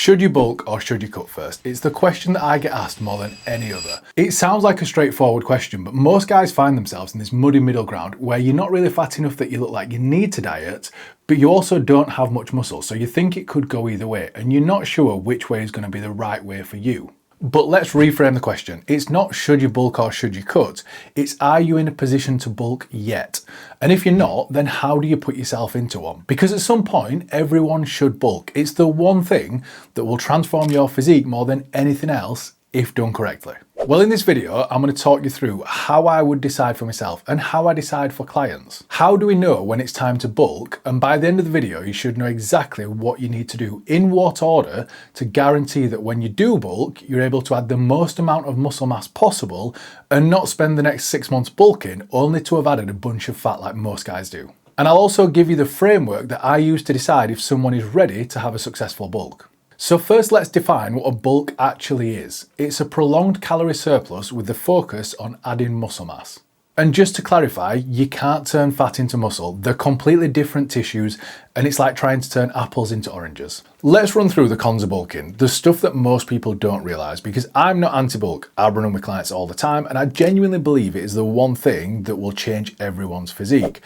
Should you bulk or should you cut first? It's the question that I get asked more than any other. It sounds like a straightforward question, but most guys find themselves in this muddy middle ground where you're not really fat enough that you look like you need to diet, but you also don't have much muscle, so you think it could go either way, and you're not sure which way is going to be the right way for you. But let's reframe the question. It's not should you bulk or should you cut, it's are you in a position to bulk yet? And if you're not, then how do you put yourself into one? Because at some point, everyone should bulk. It's the one thing that will transform your physique more than anything else if done correctly. Well, in this video, I'm going to talk you through how I would decide for myself and how I decide for clients. How do we know when it's time to bulk? And by the end of the video, you should know exactly what you need to do in what order to guarantee that when you do bulk, you're able to add the most amount of muscle mass possible and not spend the next 6 months bulking only to have added a bunch of fat like most guys do. And I'll also give you the framework that I use to decide if someone is ready to have a successful bulk. So first, let's define what a bulk actually is. It's a prolonged calorie surplus with the focus on adding muscle mass. And just to clarify, you can't turn fat into muscle. They're completely different tissues, and it's like trying to turn apples into oranges. Let's run through the cons of bulking, the stuff that most people don't realize, because I'm not anti-bulk. I run on with clients all the time, and I genuinely believe it is the one thing that will change everyone's physique.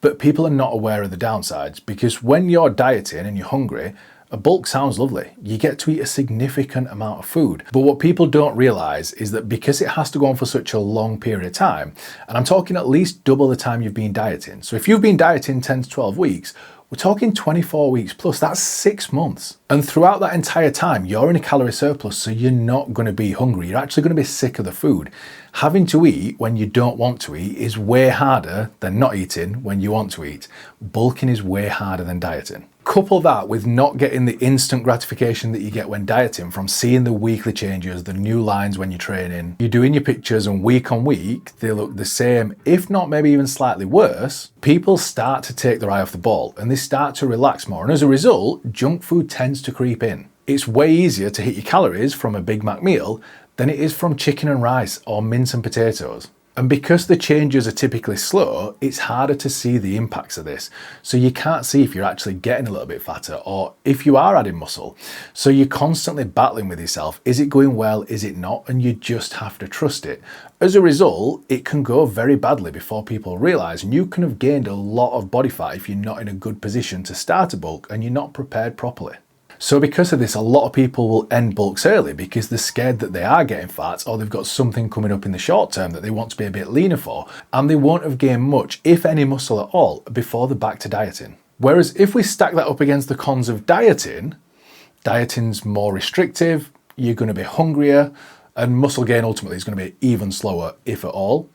But people are not aware of the downsides, because when you're dieting and you're hungry, a bulk sounds lovely. You get to eat a significant amount of food. But what people don't realize is that because it has to go on for such a long period of time, and I'm talking at least double the time you've been dieting. So if you've been dieting 10 to 12 weeks, we're talking 24 weeks plus, that's 6 months. And throughout that entire time, you're in a calorie surplus, so you're not going to be hungry. You're actually going to be sick of the food. Having to eat when you don't want to eat is way harder than not eating when you want to eat. Bulking is way harder than dieting. Couple that with not getting the instant gratification that you get when dieting from seeing the weekly changes, the new lines when you're training. You're doing your pictures and week on week, they look the same, if not maybe even slightly worse. People start to take their eye off the ball and they start to relax more. And as a result, junk food tends to creep in. It's way easier to hit your calories from a Big Mac meal than it is from chicken and rice or mince and potatoes. And because the changes are typically slow, it's harder to see the impacts of this. So you can't see if you're actually getting a little bit fatter or if you are adding muscle. So you're constantly battling with yourself. Is it going well? Is it not? And you just have to trust it. As a result, it can go very badly before people realize, and you can have gained a lot of body fat if you're not in a good position to start a bulk and you're not prepared properly. So because of this, a lot of people will end bulks early because they're scared that they are getting fat or they've got something coming up in the short term that they want to be a bit leaner for, and they won't have gained much, if any muscle at all, before they're back to dieting. Whereas if we stack that up against the cons of dieting, dieting's more restrictive, you're going to be hungrier, and muscle gain ultimately is going to be even slower, if at all.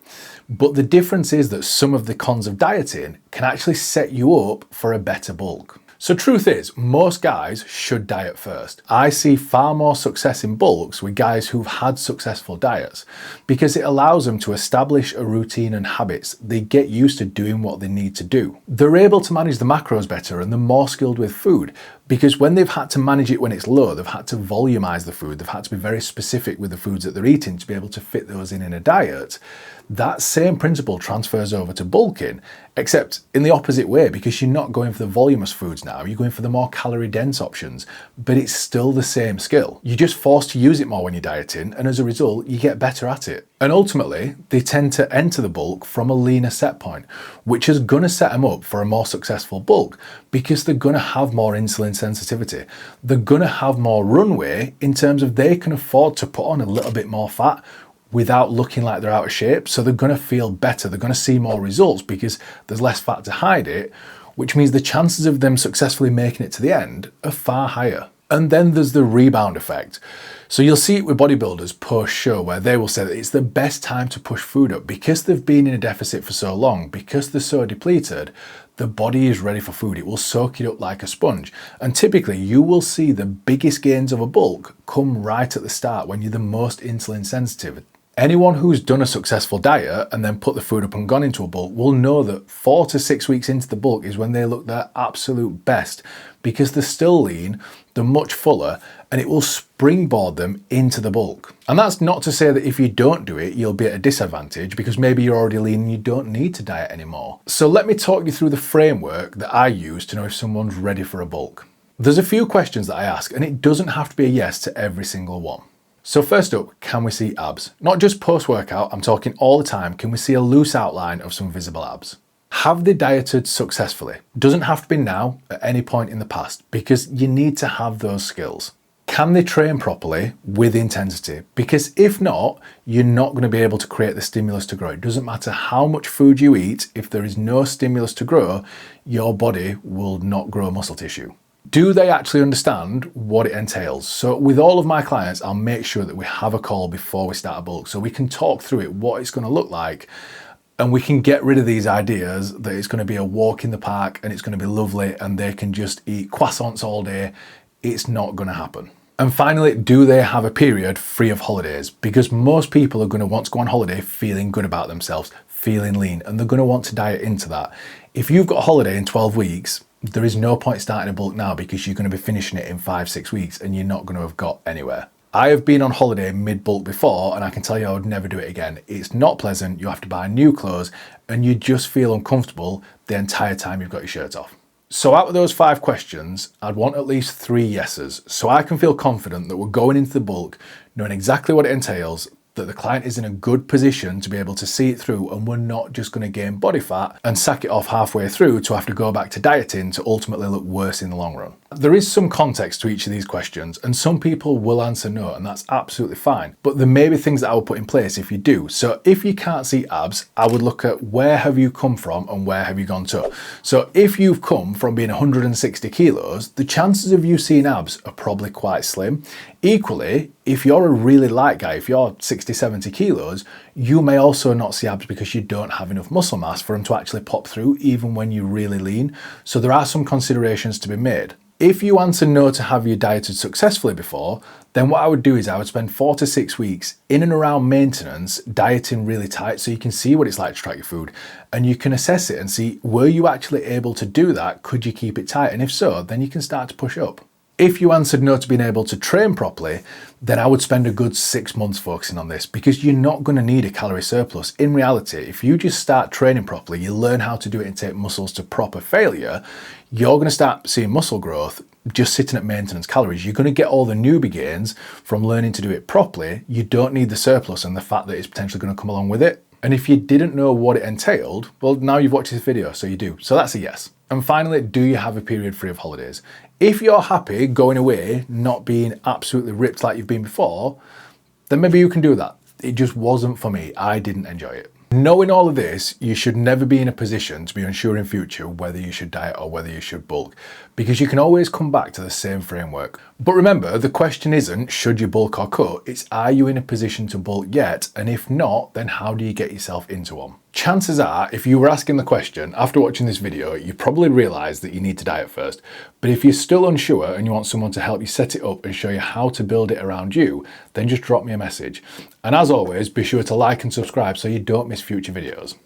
But the difference is that some of the cons of dieting can actually set you up for a better bulk. So truth is, most guys should diet first. I see far more success in bulks with guys who've had successful diets because it allows them to establish a routine and habits. They get used to doing what they need to do. They're able to manage the macros better and they're more skilled with food because when they've had to manage it when it's low, they've had to volumize the food. They've had to be very specific with the foods that they're eating to be able to fit those in a diet. That same principle transfers over to bulking, except in the opposite way because you're not going for the voluminous foods now, you're going for the more calorie dense options, but it's still the same skill. You're just forced to use it more when you're dieting, and as a result, you get better at it. And ultimately, they tend to enter the bulk from a leaner set point, which is going to set them up for a more successful bulk because they're going to have more insulin sensitivity. They're going to have more runway in terms of they can afford to put on a little bit more fat without looking like they're out of shape. So they're going to feel better. They're going to see more results because there's less fat to hide it, which means the chances of them successfully making it to the end are far higher. And then there's the rebound effect. So you'll see it with bodybuilders post-show where they will say that it's the best time to push food up because they've been in a deficit for so long, because they're so depleted, the body is ready for food. It will soak it up like a sponge. And typically you will see the biggest gains of a bulk come right at the start when you're the most insulin sensitive. Anyone who's done a successful diet and then put the food up and gone into a bulk will know that 4 to 6 weeks into the bulk is when they look their absolute best because they're still lean, they're much fuller, and it will springboard them into the bulk. And that's not to say that if you don't do it, you'll be at a disadvantage because maybe you're already lean and you don't need to diet anymore. So let me talk you through the framework that I use to know if someone's ready for a bulk. There's a few questions that I ask, and it doesn't have to be a yes to every single one. So first up, can we see abs? Not just post-workout, I'm talking all the time. Can we see a loose outline of some visible abs? Have they dieted successfully? Doesn't have to be now, at any point in the past, because you need to have those skills. Can they train properly with intensity? Because if not, you're not going to be able to create the stimulus to grow. It doesn't matter how much food you eat, if there is no stimulus to grow, your body will not grow muscle tissue. Do they actually understand what it entails? So with all of my clients, I'll make sure that we have a call before we start a bulk so we can talk through it, what it's going to look like, and we can get rid of these ideas that it's going to be a walk in the park and it's going to be lovely and they can just eat croissants all day. It's not going to happen. And finally, do they have a period free of holidays? Because most people are going to want to go on holiday feeling good about themselves, feeling lean, and they're going to want to diet into that. If you've got a holiday in 12 weeks, there is no point starting a bulk now because you're going to be finishing it in 5-6 weeks and you're not going to have got anywhere. I have been on holiday mid-bulk before and I can tell you I would never do it again. It's not pleasant, you have to buy new clothes and you just feel uncomfortable the entire time you've got your shirt off. So out of those 5 questions, I'd want at least 3 yeses so I can feel confident that we're going into the bulk knowing exactly what it entails, that the client is in a good position to be able to see it through and we're not just going to gain body fat and sack it off halfway through to have to go back to dieting to ultimately look worse in the long run. There is some context to each of these questions and some people will answer no and that's absolutely fine, but there may be things that I would put in place if you do. So if you can't see abs, I would look at where have you come from and where have you gone to. So if you've come from being 160 kilos, the chances of you seeing abs are probably quite slim. Equally, if you're a really light guy, if you're 60, 70 kilos, you may also not see abs because you don't have enough muscle mass for them to actually pop through even when you're really lean. So there are some considerations to be made. If you answer no to have you dieted successfully before, then what I would do is I would spend 4 to 6 weeks in and around maintenance, dieting really tight so you can see what it's like to track your food and you can assess it and see, were you actually able to do that? Could you keep it tight? And if so, then you can start to push up. If you answered no to being able to train properly, then I would spend a good 6 months focusing on this because you're not going to need a calorie surplus. In reality, if you just start training properly, you learn how to do it and take muscles to proper failure, you're going to start seeing muscle growth just sitting at maintenance calories. You're going to get all the newbie gains from learning to do it properly. You don't need the surplus and the fat that is potentially going to come along with it. And if you didn't know what it entailed, well, now you've watched this video, so you do. So that's a yes. And finally, do you have a period free of holidays? If you're happy going away, not being absolutely ripped like you've been before, then maybe you can do that. It just wasn't for me. I didn't enjoy it. Knowing all of this, you should never be in a position to be unsure in future whether you should diet or whether you should bulk, because you can always come back to the same framework. But remember, the question isn't should you bulk or cut, it's are you in a position to bulk yet? And if not, then how do you get yourself into one? Chances are, if you were asking the question after watching this video, you probably realised that you need to diet first. But if you're still unsure and you want someone to help you set it up and show you how to build it around you, then just drop me a message. And as always, be sure to like and subscribe so you don't miss future videos.